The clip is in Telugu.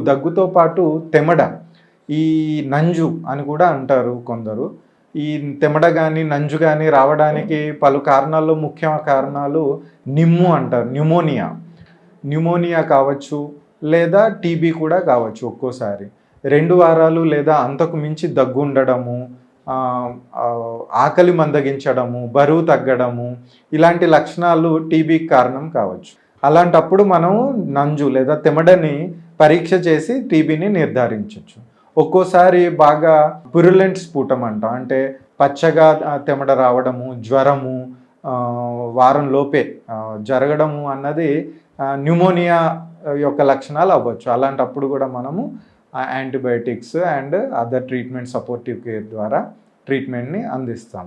దగ్గుతో పాటు తెమడ, ఈ నంజు అని కూడా అంటారు కొందరు. ఈ తెమడ గానీ, నంజు గానీ రావడానికి పలు కారణాల్లో ముఖ్య కారణాలు నిమ్ము అంటారు. న్యూమోనియా కావచ్చు, లేదా టీబీ కూడా కావచ్చు ఒక్కోసారి. 2 వారాలు లేదా అంతకు మించి దగ్గు ఉండడము, ఆకలి మందగించడము, బరువు తగ్గడము, ఇలాంటి లక్షణాలు టీబీకి కారణం కావచ్చు. అలాంటప్పుడు మనం నంజు లేదా తెమడని పరీక్ష చేసి టీబీని నిర్ధారించవచ్చు. ఒక్కోసారి బాగా పురులెంట్ స్ఫుటం అంటాం. అంటే పచ్చగా తెమడ రావడము, జ్వరము, వారం లోపే జరగడము అన్నది న్యూమోనియా యొక్క లక్షణాలు అవ్వచ్చు. అలాంటప్పుడు కూడా మనము antibiotics and other treatment, supportive care ద్వారా ట్రీట్మెంట్ని అందిస్తాము.